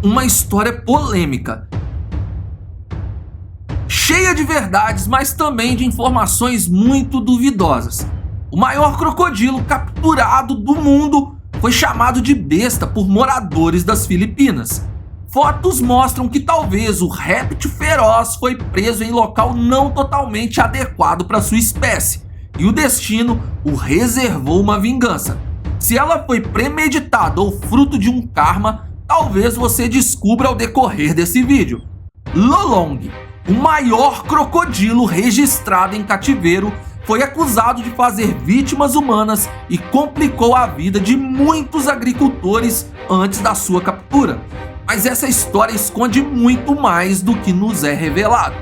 uma história polêmica, cheia de verdades, mas também de informações muito duvidosas. O maior crocodilo capturado do mundo foi chamado de besta por moradores das Filipinas. Fotos mostram que talvez o réptil feroz foi preso em local não totalmente adequado para sua espécie, e o destino o reservou uma vingança. Se ela foi premeditada ou fruto de um karma, talvez você descubra ao decorrer desse vídeo. Lolong, o maior crocodilo registrado em cativeiro, foi acusado de fazer vítimas humanas e complicou a vida de muitos agricultores antes da sua captura. Mas essa história esconde muito mais do que nos é revelado.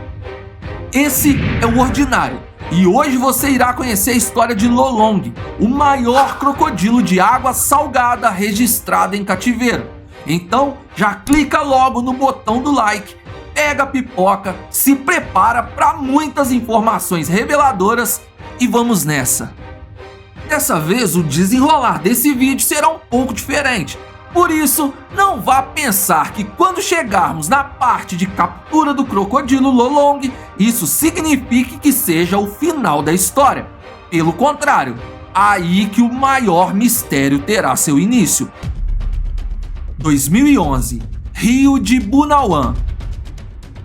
Esse é o Ordinário, e hoje você irá conhecer a história de Lolong, o maior crocodilo de água salgada registrado em cativeiro. Então já clica logo no botão do like, pega a pipoca, se prepara para muitas informações reveladoras e vamos nessa. Dessa vez o desenrolar desse vídeo será um pouco diferente. Por isso, não vá pensar que quando chegarmos na parte de captura do crocodilo Lolong, isso signifique que seja o final da história. Pelo contrário, aí que o maior mistério terá seu início. 2011, Rio de Bunawan,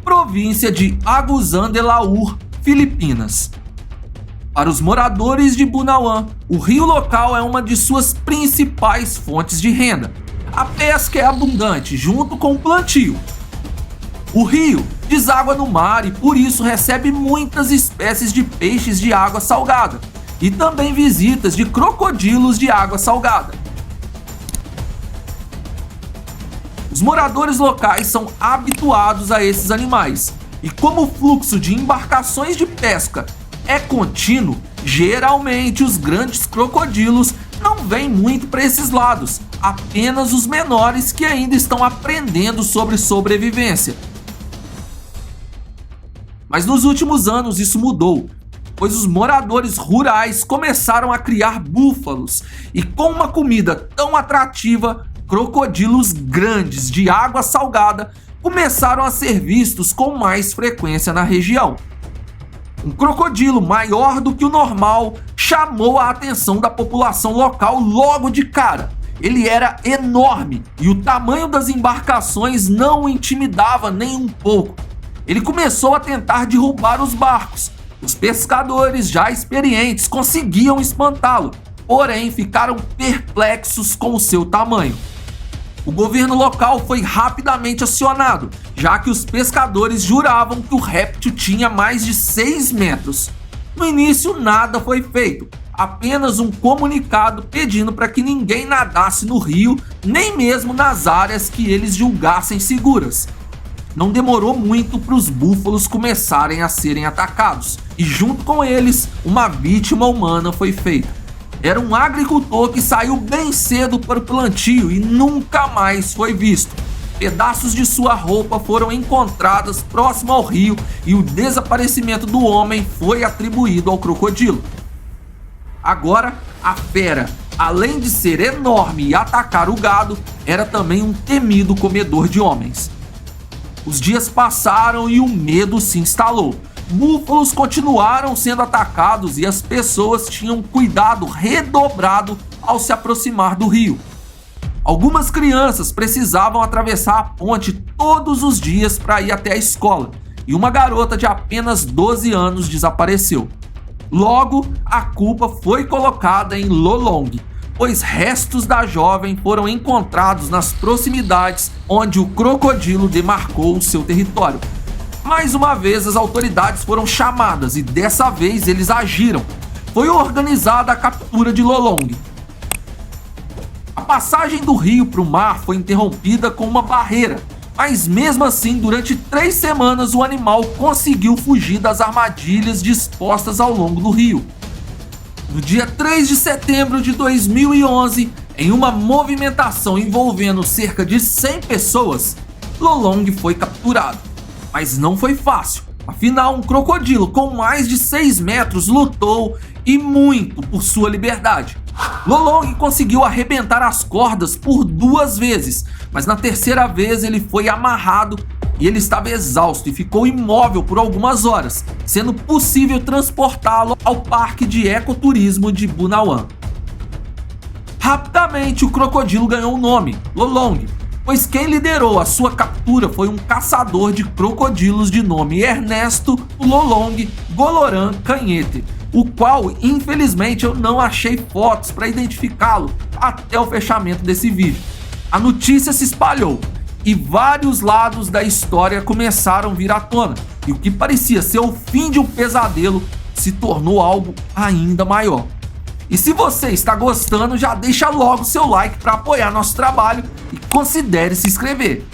província de Agusan de Laur, Filipinas. Para os moradores de Bunawan, o rio local é uma de suas principais fontes de renda. A pesca é abundante, junto com o plantio. O rio deságua no mar e por isso recebe muitas espécies de peixes de água salgada e também visitas de crocodilos de água salgada. Os moradores locais são habituados a esses animais e como o fluxo de embarcações de pesca é contínuo, geralmente os grandes crocodilos não vêm muito para esses lados, apenas os menores que ainda estão aprendendo sobre sobrevivência. Mas nos últimos anos isso mudou, pois os moradores rurais começaram a criar búfalos e com uma comida tão atrativa, crocodilos grandes de água salgada começaram a ser vistos com mais frequência na região. Um crocodilo maior do que o normal chamou a atenção da população local logo de cara. Ele era enorme e o tamanho das embarcações não o intimidava nem um pouco. Ele começou a tentar derrubar os barcos. Os pescadores já experientes conseguiam espantá-lo, porém ficaram perplexos com o seu tamanho. O governo local foi rapidamente acionado, já que os pescadores juravam que o réptil tinha mais de 6 metros. No início nada foi feito, apenas um comunicado pedindo para que ninguém nadasse no rio, nem mesmo nas áreas que eles julgassem seguras. Não demorou muito para os búfalos começarem a serem atacados, e junto com eles, uma vítima humana foi feita. Era um agricultor que saiu bem cedo para o plantio e nunca mais foi visto. Pedaços de sua roupa foram encontrados próximo ao rio e o desaparecimento do homem foi atribuído ao crocodilo. Agora, a fera, além de ser enorme e atacar o gado, era também um temido comedor de homens. Os dias passaram e o medo se instalou. Búfalos continuaram sendo atacados e as pessoas tinham cuidado redobrado ao se aproximar do rio. Algumas crianças precisavam atravessar a ponte todos os dias para ir até a escola e uma garota de apenas 12 anos desapareceu. Logo, a culpa foi colocada em Lolong, pois restos da jovem foram encontrados nas proximidades onde o crocodilo demarcou o seu território. Mais uma vez as autoridades foram chamadas e dessa vez eles agiram. Foi organizada a captura de Lolong. A passagem do rio para o mar foi interrompida com uma barreira, mas mesmo assim durante 3 semanas o animal conseguiu fugir das armadilhas dispostas ao longo do rio. No dia 3 de setembro de 2011, em uma movimentação envolvendo cerca de 100 pessoas, Lolong foi capturado. Mas não foi fácil, afinal um crocodilo com mais de 6 metros lutou e muito por sua liberdade. Lolong conseguiu arrebentar as cordas por 2 vezes, mas na terceira vez ele foi amarrado e ele estava exausto e ficou imóvel por algumas horas, sendo possível transportá-lo ao parque de ecoturismo de Bunawan. Rapidamente o crocodilo ganhou o nome, Lolong, pois quem liderou a sua captura foi um caçador de crocodilos de nome Ernesto Lolong Goloran Canhete, o qual infelizmente eu não achei fotos para identificá-lo até o fechamento desse vídeo. A notícia se espalhou e vários lados da história começaram a vir à tona, e o que parecia ser o fim de um pesadelo se tornou algo ainda maior. E se você está gostando, já deixa logo seu like para apoiar nosso trabalho e considere se inscrever.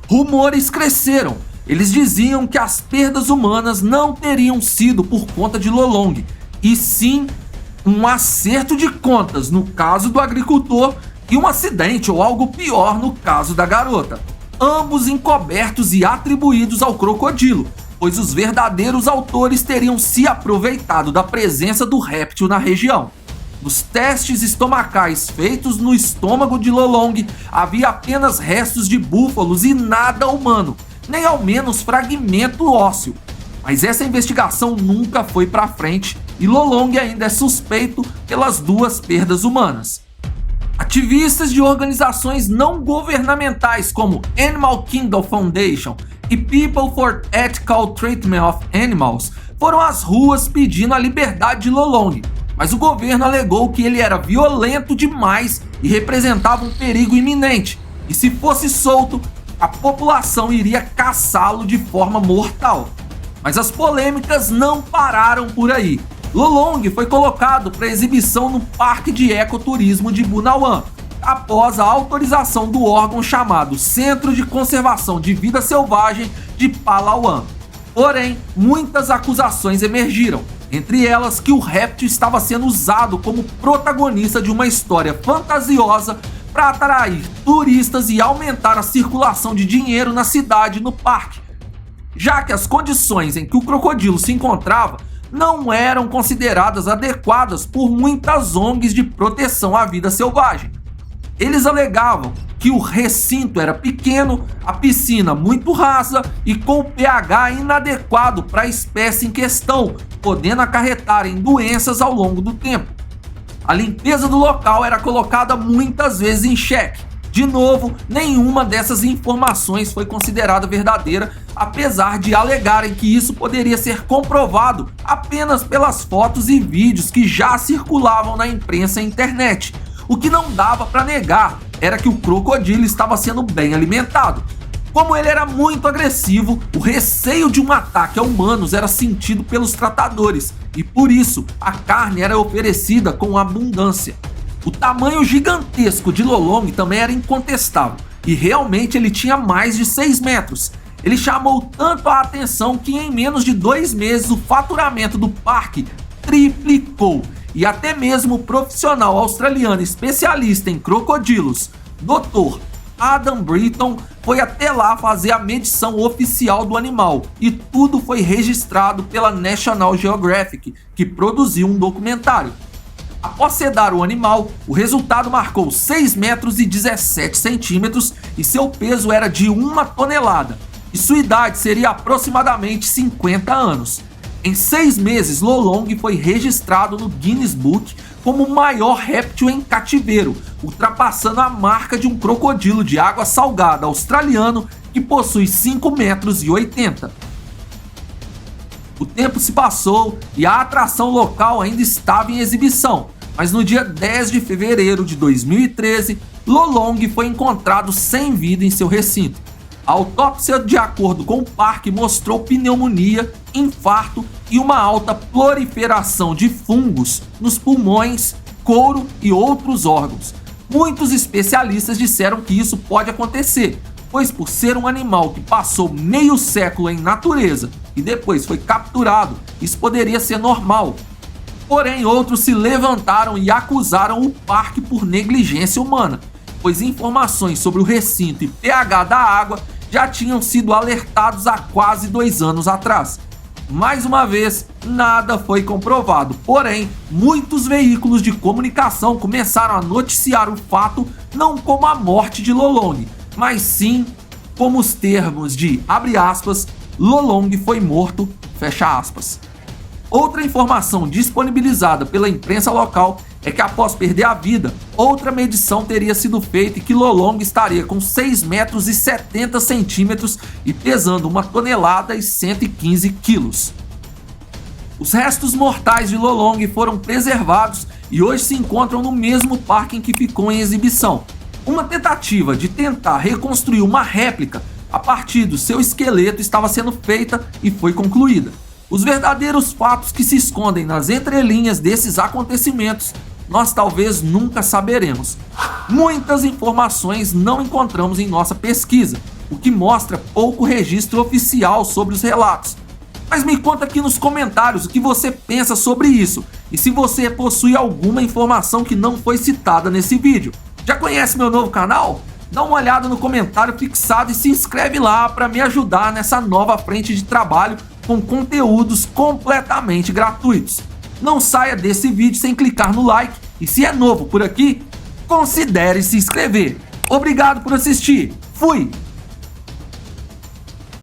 Rumores cresceram. Eles diziam que as perdas humanas não teriam sido por conta de Lolong, e sim um acerto de contas no caso do agricultor e um acidente ou algo pior no caso da garota. Ambos encobertos e atribuídos ao crocodilo, pois os verdadeiros autores teriam se aproveitado da presença do réptil na região. Nos testes estomacais feitos no estômago de Lolong, havia apenas restos de búfalos e nada humano, nem ao menos fragmento ósseo. Mas essa investigação nunca foi para frente e Lolong ainda é suspeito pelas 2 perdas humanas. Ativistas de organizações não governamentais como Animal Kingdom Foundation e People for Ethical Treatment of Animals foram às ruas pedindo a liberdade de Lolong, mas o governo alegou que ele era violento demais e representava um perigo iminente, e se fosse solto, a população iria caçá-lo de forma mortal. Mas as polêmicas não pararam por aí. Lolong foi colocado para exibição no Parque de Ecoturismo de Bunawan, após a autorização do órgão chamado Centro de Conservação de Vida Selvagem de Palawan. Porém, muitas acusações emergiram, entre elas que o réptil estava sendo usado como protagonista de uma história fantasiosa para atrair turistas e aumentar a circulação de dinheiro na cidade e no parque, já que as condições em que o crocodilo se encontrava não eram consideradas adequadas por muitas ONGs de proteção à vida selvagem. Eles alegavam que o recinto era pequeno, a piscina muito rasa e com pH inadequado para a espécie em questão, podendo acarretar em doenças ao longo do tempo. A limpeza do local era colocada muitas vezes em xeque. De novo, nenhuma dessas informações foi considerada verdadeira, apesar de alegarem que isso poderia ser comprovado apenas pelas fotos e vídeos que já circulavam na imprensa e internet. O que não dava para negar era que o crocodilo estava sendo bem alimentado. Como ele era muito agressivo, o receio de um ataque a humanos era sentido pelos tratadores, e por isso a carne era oferecida com abundância. O tamanho gigantesco de Lolong também era incontestável, e realmente ele tinha mais de 6 metros. Ele chamou tanto a atenção que em menos de 2 meses o faturamento do parque triplicou, e até mesmo o profissional australiano especialista em crocodilos, Dr. Adam Britton, foi até lá fazer a medição oficial do animal, e tudo foi registrado pela National Geographic, que produziu um documentário. Após sedar o animal, o resultado marcou 6 metros e 17 centímetros e seu peso era de 1 tonelada, e sua idade seria aproximadamente 50 anos. Em 6 meses, Lolong foi registrado no Guinness Book como o maior réptil em cativeiro, ultrapassando a marca de um crocodilo de água salgada australiano que possui 5 metros e 80. O tempo se passou e a atração local ainda estava em exibição, mas no dia 10 de fevereiro de 2013, Lolong foi encontrado sem vida em seu recinto. A autópsia, de acordo com o parque, mostrou pneumonia, infarto e uma alta proliferação de fungos nos pulmões, couro e outros órgãos. Muitos especialistas disseram que isso pode acontecer, pois por ser um animal que passou meio século em natureza e depois foi capturado, isso poderia ser normal. Porém, outros se levantaram e acusaram o parque por negligência humana, pois informações sobre o recinto e pH da água já tinham sido alertados há quase 2 anos atrás. Mais uma vez, nada foi comprovado, porém, muitos veículos de comunicação começaram a noticiar o fato não como a morte de Lolong, mas sim como os termos de, abre aspas, Lolong foi morto, fecha aspas. Outra informação disponibilizada pela imprensa local é que após perder a vida, outra medição teria sido feita e que Lolong estaria com 6 metros e 70 centímetros e pesando 1 tonelada e 115 quilos. Os restos mortais de Lolong foram preservados e hoje se encontram no mesmo parque em que ficou em exibição. Uma tentativa de tentar reconstruir uma réplica a partir do seu esqueleto estava sendo feita e foi concluída. Os verdadeiros fatos que se escondem nas entrelinhas desses acontecimentos, nós talvez nunca saberemos. Muitas informações não encontramos em nossa pesquisa, o que mostra pouco registro oficial sobre os relatos. Mas me conta aqui nos comentários o que você pensa sobre isso e se você possui alguma informação que não foi citada nesse vídeo. Já conhece meu novo canal? Dá uma olhada no comentário fixado e se inscreve lá para me ajudar nessa nova frente de trabalho com conteúdos completamente gratuitos. Não saia desse vídeo sem clicar no like e se é novo por aqui, considere se inscrever. Obrigado por assistir. Fui!